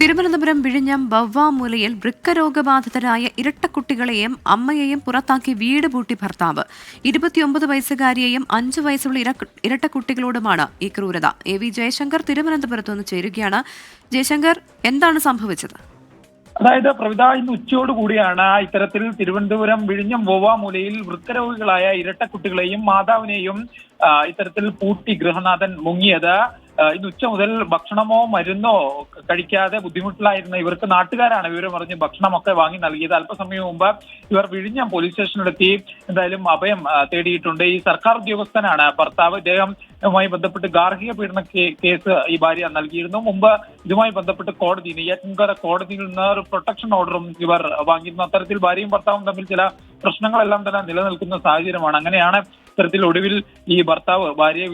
തിരുവനന്തപുരം വിഴിഞ്ഞം വവ്വാമൂലയിൽ വൃക്കരോഗബാധിതരായ ഇരട്ടക്കുട്ടികളെയും അമ്മയെയും പുറത്താക്കി വീട് പൂട്ടി ഭർത്താവ്. 29 വയസ്സുകാരിയെയും 5 വയസ്സുള്ള ഇരട്ടക്കുട്ടികളോടുമാണ് ഈ ക്രൂരത. AV ജയശങ്കർ തിരുവനന്തപുരത്ത് നിന്ന് ചേരുകയാണ്. ജയശങ്കർ, എന്താണ് സംഭവിച്ചത്? അതായത് പ്രവിത, ഇന്ന് ഉച്ചയോടുകൂടിയാണ് ഇത്തരത്തിൽ തിരുവനന്തപുരം വിഴിഞ്ഞം വവ്വാമൂലയിൽ വൃക്കരോഗികളായ ഇരട്ടക്കുട്ടികളെയും മാതാവിനെയും ഇത്തരത്തിൽ പൂട്ടി ഗൃഹനാഥൻ മുങ്ങിയത്. ഇന്ന് ഉച്ച മുതൽ ഭക്ഷണമോ മരുന്നോ കഴിക്കാതെ ബുദ്ധിമുട്ടിലായിരുന്ന ഇവർക്ക് നാട്ടുകാരാണ് വിവരം അറിഞ്ഞ് ഭക്ഷണമൊക്കെ വാങ്ങി നൽകിയത്. അല്പസമയം മുമ്പ് ഇവർ വിഴിഞ്ഞം പോലീസ് സ്റ്റേഷനിലെത്തി എന്തായാലും അഭയം തേടിയിട്ടുണ്ട്. ഈ സർക്കാർ ഉദ്യോഗസ്ഥനാണ് ഭർത്താവ്. ഇദ്ദേഹവുമായി ബന്ധപ്പെട്ട് ഗാർഹിക പീഡന കേസ് ഈ ഭാര്യ നൽകിയിരുന്നു. മുമ്പ് ഇതുമായി ബന്ധപ്പെട്ട് നെയ്യാറ്റിൻകര കോടതിയിൽ നിന്ന് ഒരു പ്രൊട്ടക്ഷൻ ഓർഡറും ഇവർ വാങ്ങിയിരുന്നു. അത്തരത്തിൽ ഭാര്യയും ഭർത്താവും തമ്മിൽ ചില പ്രശ്നങ്ങളെല്ലാം തന്നെ നിലനിൽക്കുന്ന സാഹചര്യമാണ്. അങ്ങനെയാണ് ഇത്തരത്തിൽ ഒടുവിൽ ഈ ഭർത്താവ് ഭാര്യയെ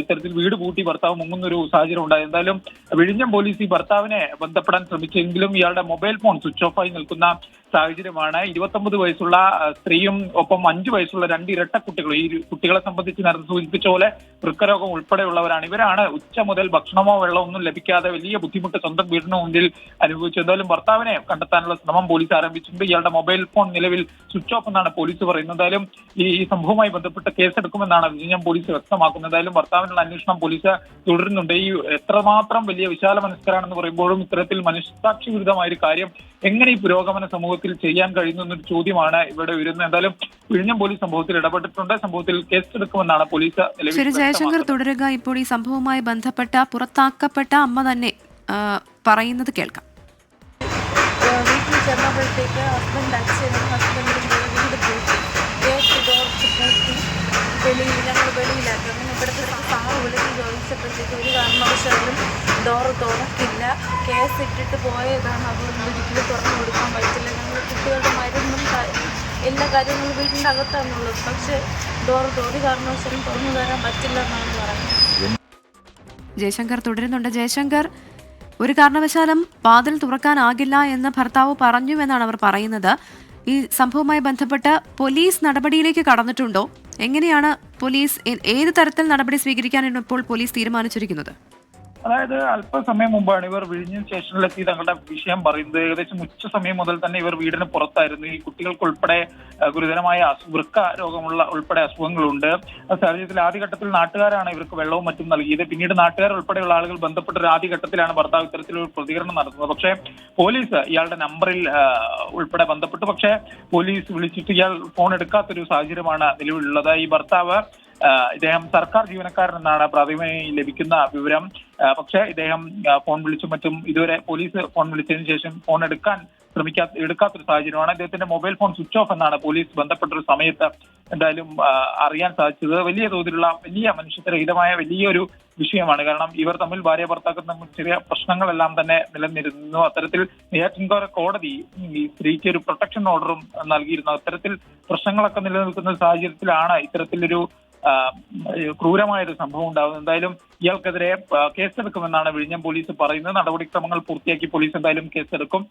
ഇത്തരത്തിൽ വീട് പൂട്ടി ഭർത്താവ് മുങ്ങുന്ന ഒരു സാഹചര്യം ഉണ്ടായി. എന്തായാലും വിഴിഞ്ഞം പോലീസ് ഈ ഭർത്താവിനെ ബന്ധപ്പെടാൻ ശ്രമിച്ചെങ്കിലും ഇയാളുടെ മൊബൈൽ ഫോൺ സ്വിച്ച് ഓഫ് ആയി നിൽക്കുന്ന സാഹചര്യമാണ്. 29 വയസ്സുള്ള സ്ത്രീയും ഒപ്പം 5 വയസ്സുള്ള 2 ഇരട്ടക്കുട്ടികളും. ഈ കുട്ടികളെ സംബന്ധിച്ച് നേരത്തെ സൂചിപ്പിച്ച പോലെ വൃക്കരോഗം ഉൾപ്പെടെയുള്ളവരാണ്. ഇവരാണ് ഉച്ച മുതൽ ഭക്ഷണമോ വെള്ളമോ ഒന്നും ലഭിക്കാതെ വലിയ ബുദ്ധിമുട്ട് സ്വന്തം വീടിന് മുന്നിൽ അനുഭവിച്ചു. എന്തായാലും ഭർത്താവിനെ കണ്ടെത്താനുള്ള ശ്രമം പോലീസ് ആരംഭിച്ചിട്ടുണ്ട്. ഇയാളുടെ മൊബൈൽ ഫോൺ നിലവിൽ സ്വിച്ച് ഓഫ് എന്നാണ് പോലീസ് പറയുന്നത്. എന്തായാലും ഈ സംഭവവുമായി ബന്ധപ്പെട്ട് കേസെടുക്കുമെന്നാണ് വിഴിഞ്ഞം പോലീസ് വ്യക്തമാക്കുന്നത്. എന്തായാലും ഭർത്താവിനുള്ള അന്വേഷണം പോലീസ് തുടരുന്നുണ്ട്. ഈ എത്രമാത്രം വലിയ വിശാല മനസ്കരാണെന്ന് പറയുമ്പോഴും ഇത്തരത്തിൽ മനഃസാക്ഷി വിരുദ്ധമായ ഒരു കാര്യം എങ്ങനെ ഈ പുരോഗമന സമൂഹത്തിൽ ചെയ്യാൻ കഴിയുന്നു എന്നൊരു ചോദ്യമാണ് ഇവിടെ വരുന്നത്. എന്തായാലും വിഴിഞ്ഞം പോലീസ് സംഭവത്തിൽ ഇടപെട്ടിട്ടുണ്ട്. സംഭവത്തിൽ കേസെടുക്കുമെന്നാണ് പോലീസ്. ശരി ജയശങ്കർ, തുടരുക. ഇപ്പോൾ ഈ സംഭവവുമായി ബന്ധപ്പെട്ട പുറത്താക്കപ്പെട്ട അമ്മ തന്നെ പറയുന്നത് കേൾക്കാം. വീട്ടിൽ ചെന്നപ്പോഴത്തേക്ക് ഹസ്ബൻഡ് അച്ഛനും ഹസ്ബൻഡിൻ്റെ വീട് പൂട്ടി, പൂട്ടി ഞങ്ങൾ വെളിയിലാക്കി. അങ്ങനെ ഇവിടുത്തെ സാറ് വിളിച്ച് ചോദിച്ചപ്പോഴത്തേക്ക് ഒരു കാരണവശാലും ഡോറ് തുറക്കില്ല, കേസ് ഇട്ടിട്ട് പോയതാണ്, അതുകൊണ്ട് ഒരിക്കലും തുറന്നു കൊടുക്കാൻ പറ്റില്ല. ഞങ്ങൾ കുട്ടികളുടെ മരുന്നും എല്ലാ കാര്യങ്ങളും വീടിൻ്റെ അകത്താണുള്ളത്, പക്ഷേ ഡോറ് ഒരു കാരണവശാലും തുറന്നു തരാൻ പറ്റില്ല എന്നാണ് പറയുന്നത്. ജയശങ്കർ തുടരുന്നുണ്ട്. ജയശങ്കർ, ഒരു കാരണവശാലും വാതിൽ തുറക്കാനാകില്ല എന്ന് ഭർത്താവ് പറഞ്ഞു എന്നാണ് അവർ പറയുന്നത്. ഈ സംഭവവുമായി ബന്ധപ്പെട്ട് പോലീസ് നടപടിയിലേക്ക് കടന്നിട്ടുണ്ടോ? എങ്ങനെയാണ് പോലീസ്, ഏത് തരത്തിൽ നടപടി സ്വീകരിക്കാനാണ് ഇപ്പോൾ പോലീസ് തീരുമാനിച്ചിരിക്കുന്നത്? അതായത് അല്പസമയം മുമ്പാണ് ഇവർ വിഴിഞ്ഞം സ്റ്റേഷനിലെത്തി തങ്ങളുടെ വിഷയം പറയുന്നത്. ഏകദേശം ഉച്ച സമയം മുതൽ തന്നെ ഇവർ വീടിന് പുറത്തായിരുന്നു. ഈ കുട്ടികൾക്കുൾപ്പെടെ ഗുരുതരമായ വൃക്ക രോഗമുള്ള ഉൾപ്പെടെ അസുഖങ്ങളുണ്ട്. സാഹചര്യത്തിൽ ആദ്യഘട്ടത്തിൽ നാട്ടുകാരാണ് ഇവർക്ക് വെള്ളവും മറ്റും നൽകിയത്. പിന്നീട് നാട്ടുകാർ ഉൾപ്പെടെയുള്ള ആളുകൾ ബന്ധപ്പെട്ട ഒരു ആദ്യഘട്ടത്തിലാണ് ഭർത്താവ് ഇത്തരത്തിലൊരു പ്രതികരണം നടത്തുന്നത്. പക്ഷേ പോലീസ് ഇയാളുടെ നമ്പറിൽ ഉൾപ്പെടെ ബന്ധപ്പെട്ടു. പക്ഷേ പോലീസ് വിളിച്ചിട്ട് ഇയാൾ ഫോൺ എടുക്കാത്തൊരു സാഹചര്യമാണ് നിലവിലുള്ളത്. ഈ ഭർത്താവ് ഇദ്ദേഹം സർക്കാർ ജീവനക്കാരനെന്നാണ് പ്രാഥമികമായി ലഭിക്കുന്ന വിവരം. പക്ഷേ ഇദ്ദേഹം ഫോൺ വിളിച്ചും മറ്റും ഇതുവരെ പോലീസ് ഫോൺ വിളിച്ചതിന് ശേഷം ഫോൺ എടുക്കാത്തൊരു സാഹചര്യമാണ്. അദ്ദേഹത്തിന്റെ മൊബൈൽ ഫോൺ സ്വിച്ച് ഓഫ് എന്നാണ് പോലീസ് ബന്ധപ്പെട്ടൊരു സമയത്ത് എന്തായാലും അറിയാൻ സാധിച്ചത്. വലിയ തോതിലുള്ള വലിയ മനുഷ്യത്വരഹിതമായ വലിയൊരു വിഷയമാണ്. കാരണം ഇവർ തമ്മിൽ ഭാര്യ ഭർത്താക്കൾ തമ്മിൽ ചെറിയ പ്രശ്നങ്ങളെല്ലാം തന്നെ നിലനിന്നിരുന്നു. അത്തരത്തിൽ നെയ്യാറ്റിൻകര കോടതി ഈ സ്ത്രീക്ക് ഒരു പ്രൊട്ടക്ഷൻ ഓർഡറും നൽകിയിരുന്നു. അത്തരത്തിൽ പ്രശ്നങ്ങളൊക്കെ നിലനിൽക്കുന്ന സാഹചര്യത്തിലാണ് ഇത്തരത്തിലൊരു ക്രൂരമായൊരു സംഭവം ഉണ്ടാകുന്നത്. എന്തായാലും ഇയാൾക്കെതിരെ കേസെടുക്കുമെന്നാണ് വിഴിഞ്ഞം പോലീസ് പറയുന്നത്. നടപടിക്രമങ്ങൾ പൂർത്തിയാക്കി പോലീസ് എന്തായാലും കേസെടുക്കും.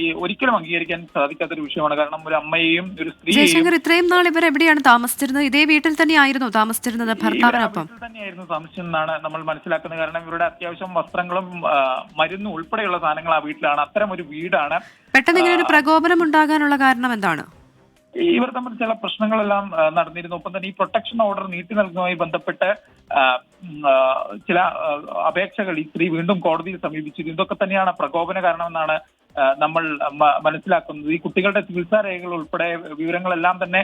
ഈ ഒരിക്കലും അംഗീകരിക്കാൻ സാധിക്കാത്തൊരു വിഷയമാണ്. കാരണം ഒരു അമ്മയെയും ഒരു സ്ത്രീയെയും. ഇത്രയും നാൾ ഇവർ എവിടെയാണ് താമസിച്ചിരുന്നത്? ഇതേ വീട്ടിൽ തന്നെയായിരുന്നു താമസിച്ചിരുന്നത് ഭർത്താവിനൊപ്പം? തന്നെയായിരുന്നു താമസിച്ചതെന്നാണ് നമ്മൾ മനസ്സിലാക്കുന്നത്. കാരണം ഇവരുടെ അത്യാവശ്യം വസ്ത്രങ്ങളും മരുന്നും ഉൾപ്പെടെയുള്ള സാധനങ്ങൾ ആ വീട്ടിലാണ്. അത്തരം ഒരു വീടാണ്. പെട്ടെന്ന് ഇങ്ങനെ ഒരു പ്രകോപനം ഉണ്ടാകാനുള്ള കാരണം എന്താണ്? ഇവർ തമ്മിൽ ചില പ്രശ്നങ്ങളെല്ലാം നടന്നിരുന്നു. ഒപ്പം തന്നെ ഈ പ്രൊട്ടക്ഷൻ ഓർഡർ നീട്ടി നൽകുന്നതുമായി ബന്ധപ്പെട്ട് ചില അപേക്ഷകൾ ഈ സ്ത്രീ വീണ്ടും കോടതിയിൽ സമീപിച്ചിരുന്നു. ഇതൊക്കെ തന്നെയാണ് പ്രകോപന കാരണമെന്നാണ് നമ്മൾ മനസ്സിലാക്കുന്നത്. ഈ കുട്ടികളുടെ ചികിത്സാ രേഖകൾ ഉൾപ്പെടെ വിവരങ്ങളെല്ലാം തന്നെ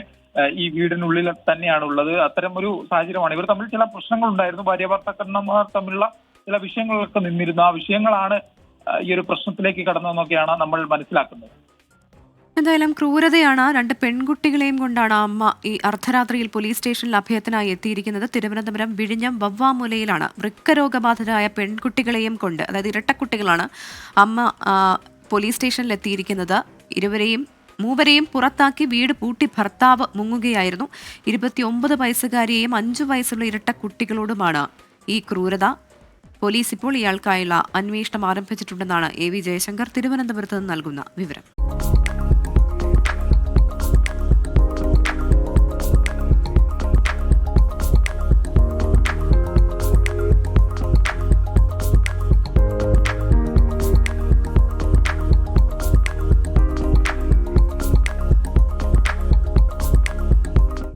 ഈ വീടിനുള്ളിൽ തന്നെയാണ് ഉള്ളത്. അത്തരം ഒരു സാഹചര്യമാണ്. ഇവർ തമ്മിൽ ചില പ്രശ്നങ്ങൾ ഉണ്ടായിരുന്നു. ഭാര്യ ഭർത്താക്കന്മാർ തമ്മിലുള്ള ചില വിഷയങ്ങളൊക്കെ നിന്നിരുന്നു. ആ വിഷയങ്ങളാണ് ഈ ഒരു പ്രശ്നത്തിലേക്ക് കടന്നതെന്നൊക്കെയാണ് നമ്മൾ മനസ്സിലാക്കുന്നത്. എന്തായാലും ക്രൂരതയാണ്. 2 പെൺകുട്ടികളെയും കൊണ്ടാണ് അമ്മ ഈ അർദ്ധരാത്രിയിൽ പോലീസ് സ്റ്റേഷനിൽ അഭയത്തിനായി എത്തിയിരിക്കുന്നത്. തിരുവനന്തപുരം വിഴിഞ്ഞം വവ്വാമൂലയിലാണ് വൃക്കരോഗബാധിതരായ പെൺകുട്ടികളെയും കൊണ്ട്, അതായത് ഇരട്ടക്കുട്ടികളാണ്, അമ്മ പോലീസ് സ്റ്റേഷനിൽ എത്തിയിരിക്കുന്നത്. മൂവരെയും പുറത്താക്കി വീട് പൂട്ടി ഭർത്താവ് മുങ്ങുകയായിരുന്നു. 29 വയസ്സുകാരിയെയും 5 വയസ്സുള്ള ഇരട്ടക്കുട്ടികളോടുമാണ് ഈ ക്രൂരത. പോലീസ് ഇപ്പോൾ ഇയാൾക്കായുള്ള അന്വേഷണം ആരംഭിച്ചിട്ടുണ്ടെന്നാണ് AV ജയശങ്കർ തിരുവനന്തപുരത്ത് നിന്ന് നൽകുന്ന വിവരം.